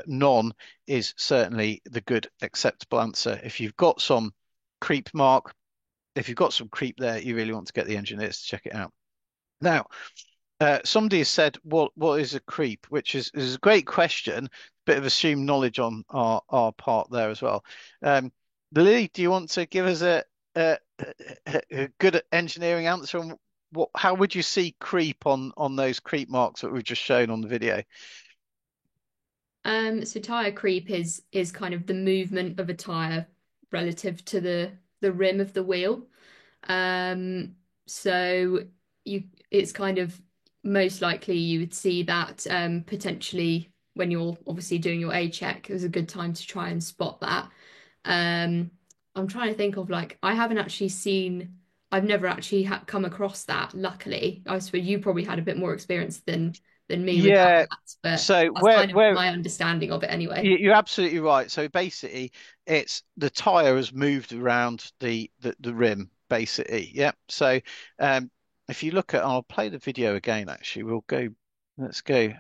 none is certainly the good acceptable answer. If you've got some creep mark, if you've got some creep there, you really want to get the engineers to check it out. Now, somebody has said, what is a creep? Which is a great question. Bit of assumed knowledge on our part there as well. Lily, do you want to give us a good engineering answer on how would you see creep on those creep marks that we've just shown on the video?
So tire creep is kind of the movement of a tire relative to the rim of the wheel. So it's kind of most likely you would see that potentially when you're obviously doing your A check, it was a good time to try and spot that. Um, I'm trying to think of like I haven't actually seen. I've never actually come across that. Luckily, I suppose you probably had a bit more experience than me with
Yeah.
that, but
So
that's
where
kind of
where
my understanding of it anyway.
you're absolutely right. So basically, it's the tire has moved around the rim, basically. Yeah. So um, if you look at, I'll play the video again. Actually, let's go,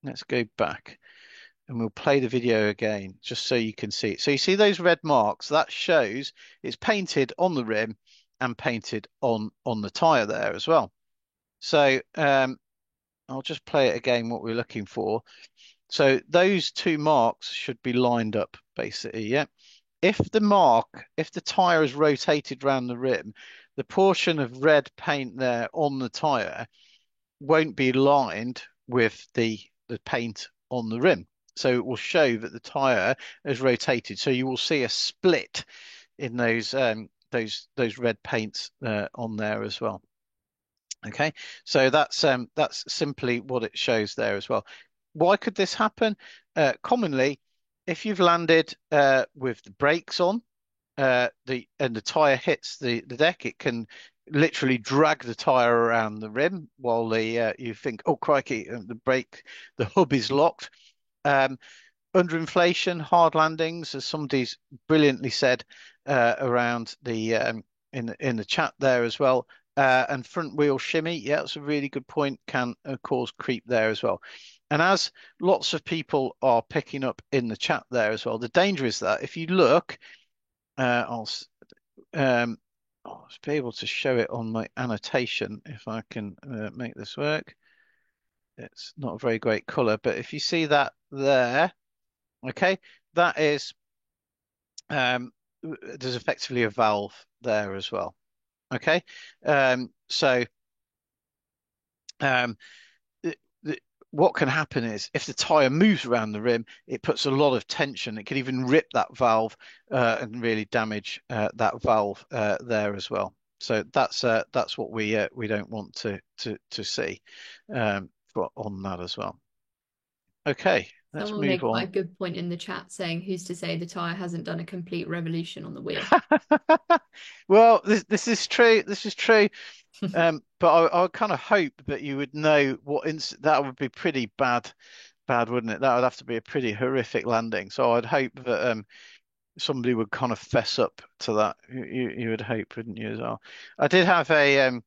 let's go back, and we'll play the video again just so you can see it. So you see those red marks? That shows it's painted on the rim and painted on the tire there as well. So I'll just play it again. What we're looking for. So those two marks should be lined up basically, yeah. If the tire is rotated around the rim, the portion of red paint there on the tire won't be lined with the paint on the rim. So it will show that the tire is rotated. So you will see a split in those red paints on there as well. Okay, so that's simply what it shows there as well. Why could this happen? Commonly, if you've landed with the brakes on, the tire hits the deck, it can literally drag the tire around the rim while the you think, oh crikey, the hub is locked. Um, Under inflation, hard landings, as somebody's brilliantly said around the in the chat there as well. And front wheel shimmy, yeah, that's a really good point. Can cause creep there as well. And as lots of people are picking up in the chat there as well, the danger is that if you look, I'll I'll be able to show it on my annotation if I can make this work. It's not a very great color, but if you see that there, okay, that is there's effectively a valve there as well. Okay, so um, the, the, what can happen is if the tire moves around the rim, it puts a lot of tension. It can even rip that valve and really damage that valve there as well. So that's what we don't want to see on that as well. Okay, let's
Someone
move
made quite
on.
a good point in the chat saying, "Who's to say the tire hasn't done a complete revolution on the wheel?"
Well, this is true. This is true. But I kind of hope that you would know what ins that would be pretty bad, wouldn't it? That would have to be a pretty horrific landing. So I'd hope that somebody would kind of fess up to that. You would hope, wouldn't you, as well? I did have an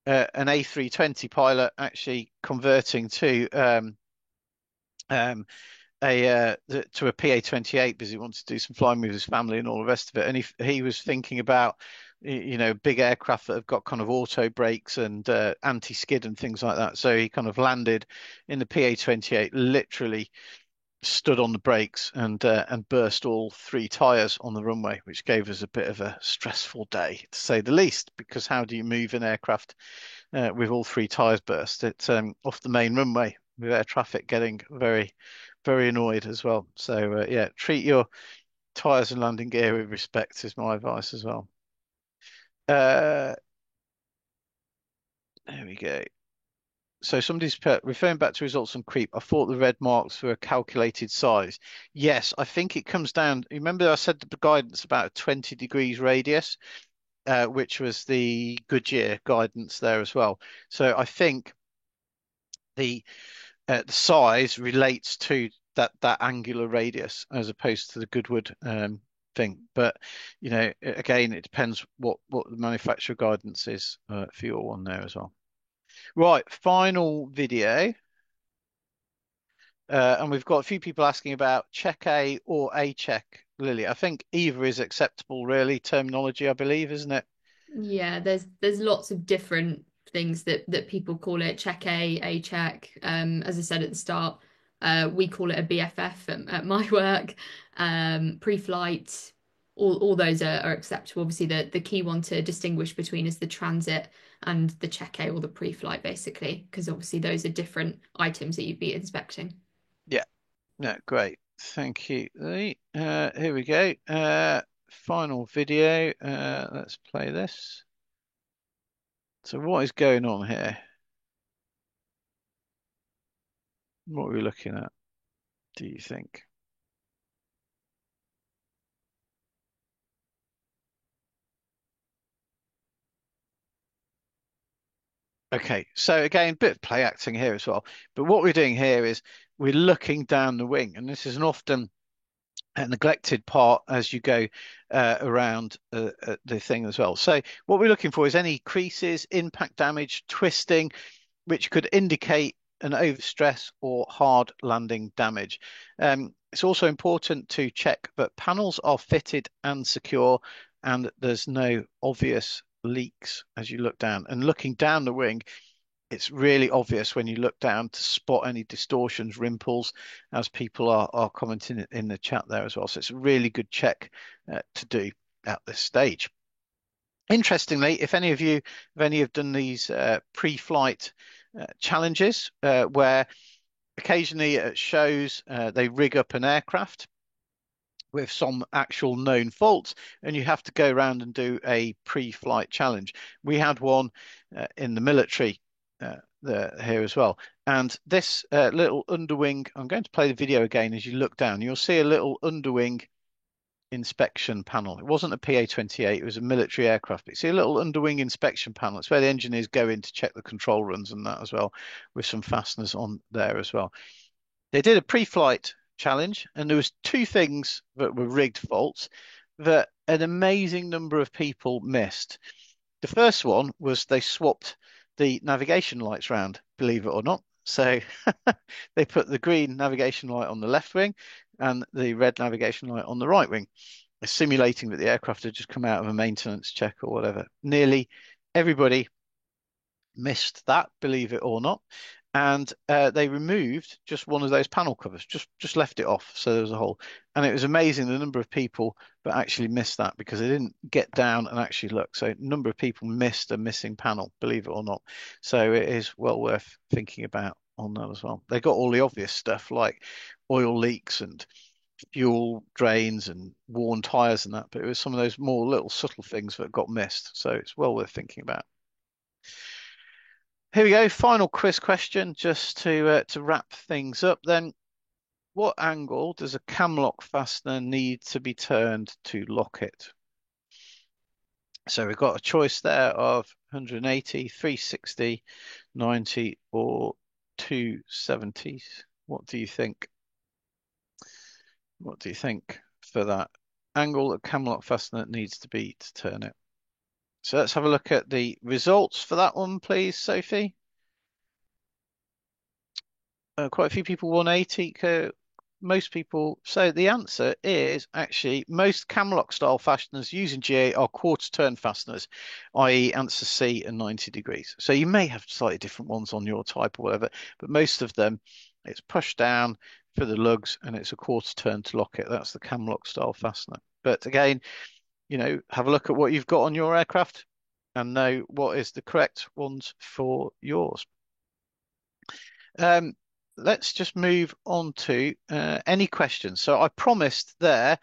A320 pilot actually converting um, to a PA-28 because he wanted to do some flying with his family and all the rest of it. And he was thinking about big aircraft that have got kind of auto brakes and anti-skid and things like that. So he kind of landed in the PA-28, literally stood on the brakes and burst all three tires on the runway, which gave us a bit of a stressful day to say the least. Because how do you move an aircraft with all three tires burst? It's off the main runway with air traffic getting very annoyed as well. So yeah, treat your tires and landing gear with respect is my advice as well. Uh, there we go. So somebody's put, referring back to results on creep. I thought the red marks were a calculated size. Yes, I think it comes down. Remember, I said the guidance about a 20 degrees radius, which was the Goodyear guidance there as well. So I think the the size relates to that angular radius as opposed to the Goodwood thing. But again, it depends what the manufacturer guidance is for your one there as well. Right, final video. And we've got a few people asking about check A or A check, Lily. I think either is acceptable, really, terminology, I believe, isn't it?
Yeah, there's lots of different things that people call it. Check A check. As I said at the start, we call it a BFF at my work. Pre-flight. all those are acceptable. Obviously, the key one to distinguish between is the transit and the check-A or the pre-flight, basically, because obviously those are different items that you'd be inspecting.
Yeah, no, great. Thank you, Lee. Here we go. Final video. Let's play this. So what is going on here? What are we looking at, do you think? Okay, so again, bit of play acting here as well. But what we're doing here is we're looking down the wing, and this is an often a neglected part as you go around the thing as well. So what we're looking for is any creases, impact damage, twisting, which could indicate an overstress or hard landing damage. It's also important to check that panels are fitted and secure and there's no obvious leaks as you look down. And looking down the wing, it's really obvious when you look down to spot any distortions, rimples, as people are commenting in the chat there as well. So it's a really good check to do at this stage. Interestingly, if any of you have done these pre-flight challenges where occasionally at shows they rig up an aircraft with some actual known faults, and you have to go around and do a pre-flight challenge. We had one in the military here as well. And this little underwing, I'm going to play the video again as you look down. You'll see a little underwing inspection panel. It wasn't a PA-28, it was a military aircraft. But you see a little underwing inspection panel. It's where the engineers go in to check the control runs and that as well, with some fasteners on there as well. They did a pre-flight challenge, and there was two things that were rigged faults that an amazing number of people missed. The first one was they swapped the navigation lights round, believe it or not. So they put the green navigation light on the left wing and the red navigation light on the right wing, simulating that the aircraft had just come out of a maintenance check or whatever. Nearly everybody missed that, believe it or not. And they removed just one of those panel covers, just left it off, so there was a hole. And it was amazing the number of people that actually missed that because they didn't get down and actually look. So a number of people missed a missing panel, believe it or not. So it is well worth thinking about on that as well. They got all the obvious stuff like oil leaks and fuel drains and worn tires and that, but it was some of those more little subtle things that got missed. So it's well worth thinking about. Here we go. Final quiz question, just to wrap things up. Then, what angle does a cam lock fastener need to be turned to lock it? So we've got a choice there of 180, 360, 90, or 270. What do you think? What do you think for that angle that cam lock fastener needs to be to turn it? So let's have a look at the results for that one, please, Sophie. Quite a few people 180. Most people. So the answer is actually most Camlock style fasteners using GA are quarter turn fasteners, i.e. answer C and 90 degrees. So you may have slightly different ones on your type or whatever, but most of them it's push down for the lugs and it's a quarter turn to lock it. That's the Camlock style fastener. But again, have a look at what you've got on your aircraft and know what is the correct ones for yours. Um, let's just move on to any questions. So I promised there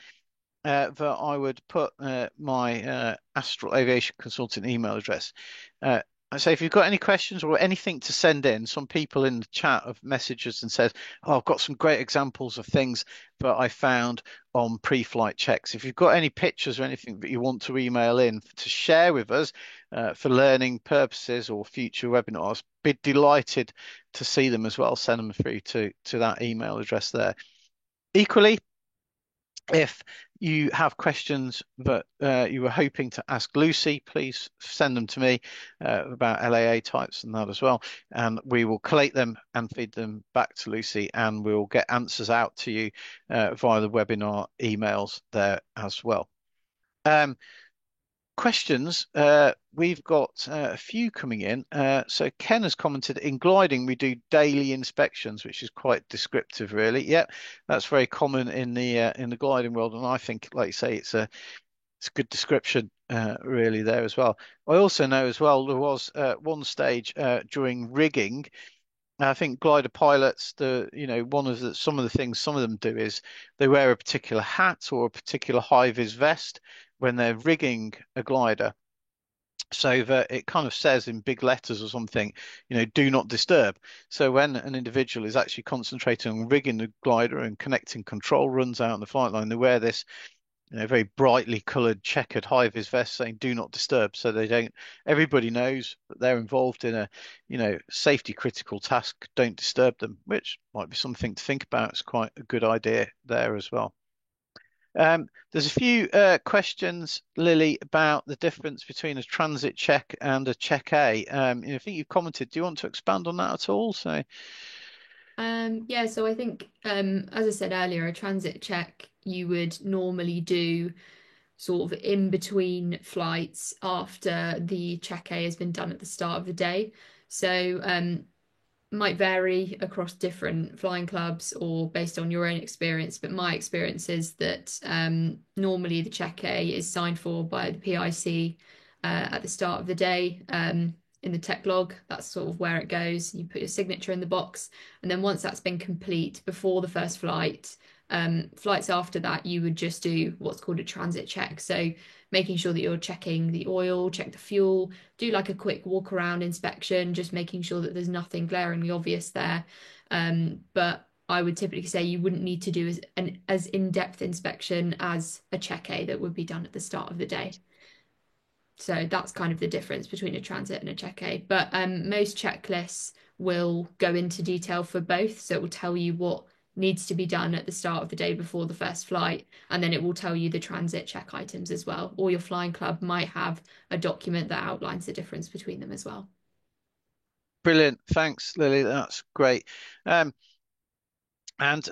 that I would put my Astral Aviation Consultant email address. So if you've got any questions or anything to send in, some people in the chat have messages and said, "Oh, I've got some great examples of things that I found on pre-flight checks." If you've got any pictures or anything that you want to email in to share with us for learning purposes or future webinars, be delighted to see them as well. Send them through to that email address there. Equally, if you have questions that you were hoping to ask Lucy, please send them to me about LAA types and that as well. And we will collate them and feed them back to Lucy, and we'll get answers out to you via the webinar emails there as well. Questions. We've got a few coming in. So Ken has commented, in gliding, we do daily inspections, which is quite descriptive, really. Yeah, that's very common in the gliding world, and I think, like you say, it's a good description, really there as well. I also know as well there was one stage during rigging. I think glider pilots, one of the some of the things some of them do is they wear a particular hat or a particular high vis vest when they're rigging a glider, so that it kind of says in big letters or something, do not disturb. So when an individual is actually concentrating on rigging the glider and connecting control runs out on the flight line, they wear this very brightly coloured checkered high vis vest saying "Do not disturb," so they don't. Everybody knows that they're involved in a, safety critical task. Don't disturb them, which might be something to think about. It's quite a good idea there as well. There's a few questions, Lily, about the difference between a transit check and a check A. I think you commented. Do you want to expand on that at all? So,
Yeah, so I think, as I said earlier, a transit check you would normally do sort of in between flights after the check A has been done at the start of the day. So, might vary across different flying clubs or based on your own experience, but my experience is that normally the check A is signed for by the PIC at the start of the day. In the tech log, that's sort of where it goes. You put your signature in the box, and then once that's been complete before the first flight, flights after that, you would just do what's called a transit check. So making sure that you're checking the oil, check the fuel, do like a quick walk around inspection, just making sure that there's nothing glaringly obvious there. But I would typically say you wouldn't need to do as in-depth inspection as a check A that would be done at the start of the day. So that's kind of the difference between a transit and a check A. But most checklists will go into detail for both. So it will tell you what needs to be done at the start of the day before the first flight, and then it will tell you the transit check items as well. Or your flying club might have a document that outlines the difference between them as well.
brilliant. Thanks, Lily. That's great. Um, and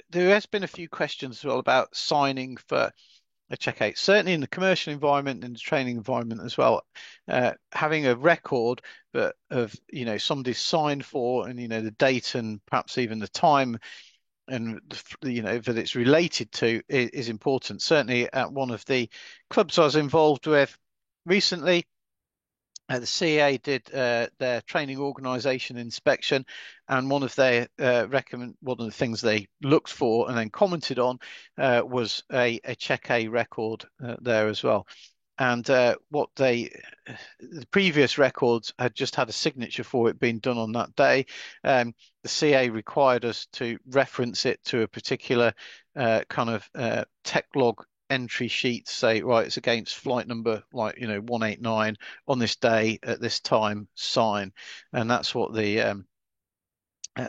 there has been a few questions as well about signing for a check out. Certainly in the commercial environment and the training environment as well, having a record that of somebody's signed for and the date and perhaps even the time and that it's related to is important. Certainly at one of the clubs I was involved with recently. The CA did their training organisation inspection, and one of the things they looked for and then commented on was a check A record there as well. And the previous records had just had a signature for it being done on that day. The CA required us to reference it to a particular kind of tech log entry sheet, say, right, it's against flight number 189 on this day at this time, sign. And that's what the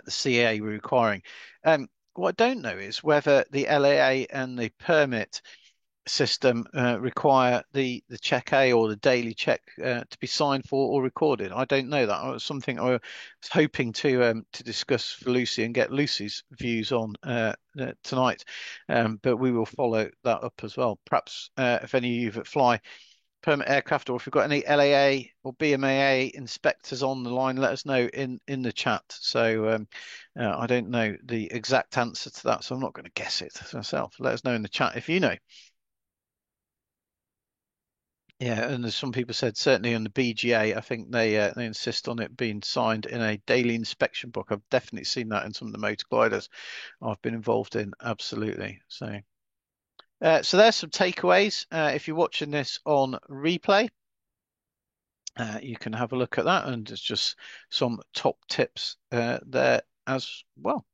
CA were requiring. What I don't know is whether the LAA and the permit system require the check A or the daily check to be signed for or recorded. I don't know that. It was something I was hoping to discuss for Lucy and get Lucy's views on tonight. But we will follow that up as well. Perhaps if any of you that fly permit aircraft, or if you've got any LAA or BMAA inspectors on the line, let us know in the chat. So I don't know the exact answer to that, so I'm not going to guess it myself. Let us know in the chat if you know. Yeah, and as some people said, certainly on the BGA, I think they insist on it being signed in a daily inspection book. I've definitely seen that in some of the motor gliders I've been involved in. Absolutely. So there's some takeaways. If you're watching this on replay, you can have a look at that, and there's just some top tips there as well.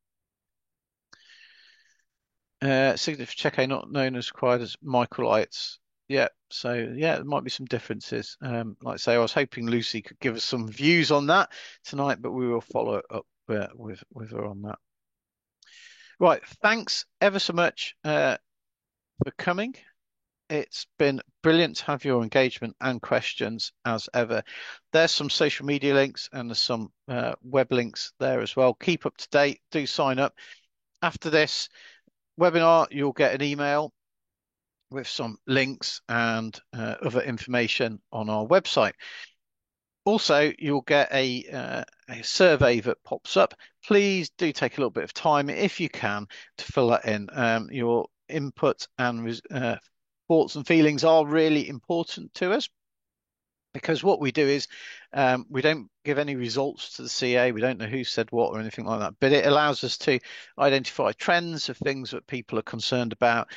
Signature check A not known as required as microlights. Yeah, so yeah, there might be some differences. Like I say, I was hoping Lucy could give us some views on that tonight, but we will follow up with her on that. Right, thanks ever so much for coming. It's been brilliant to have your engagement and questions as ever. There's some social media links and there's some web links there as well. Keep up to date. Do sign up. After this webinar, you'll get an email with some links and other information on our website. Also, you'll get a survey that pops up. Please do take a little bit of time, if you can, to fill that in. Your input and thoughts and feelings are really important to us, because what we do is we don't give any results to the CA. We don't know who said what or anything like that, but it allows us to identify trends of things that people are concerned about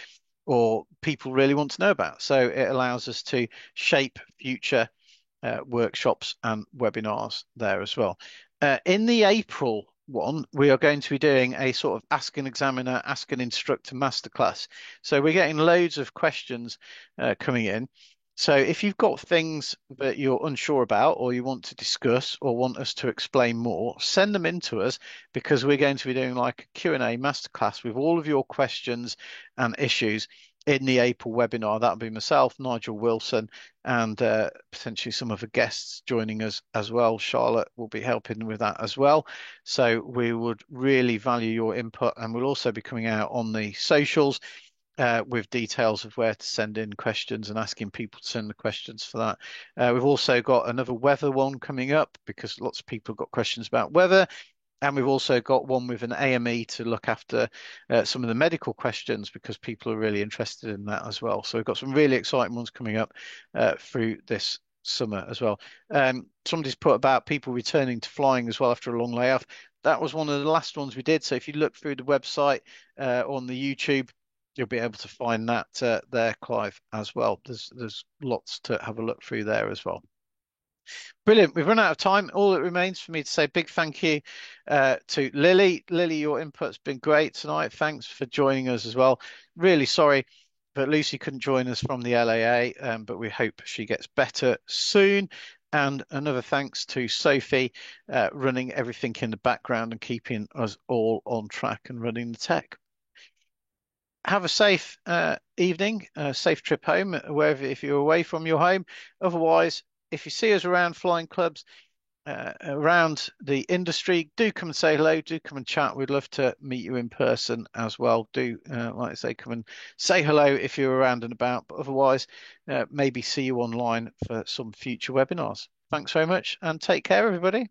or people really want to know about. So it allows us to shape future workshops and webinars there as well. In the April one, we are going to be doing a sort of Ask an Examiner, Ask an Instructor masterclass. So we're getting loads of questions coming in. So if you've got things that you're unsure about or you want to discuss or want us to explain more, send them in to us, because we're going to be doing like a Q&A masterclass with all of your questions and issues in the April webinar. That'll be myself, Nigel Wilson, and potentially some other guests joining us as well. Charlotte will be helping with that as well. So we would really value your input, and we'll also be coming out on the socials with details of where to send in questions and asking people to send the questions for that. We've also got another weather one coming up, because lots of people have got questions about weather. And we've also got one with an AME to look after some of the medical questions, because people are really interested in that as well. So we've got some really exciting ones coming up through this summer as well. Somebody's put about people returning to flying as well after a long layoff. That was one of the last ones we did. So if you look through the website on the YouTube, you'll be able to find that there, Clive, as well. There's lots to have a look through there as well. Brilliant. We've run out of time. All that remains for me to say big thank you to Lily. Lily, your input's been great tonight. Thanks for joining us as well. Really sorry that Lucy couldn't join us from the LAA, but we hope she gets better soon. And another thanks to Sophie, running everything in the background and keeping us all on track and running the tech. Have a safe evening, a safe trip home, wherever, if you're away from your home. Otherwise, if you see us around flying clubs, around the industry, do come and say hello, do come and chat. We'd love to meet you in person as well. Do, like I say, come and say hello if you're around and about, but otherwise, maybe see you online for some future webinars. Thanks very much and take care, everybody.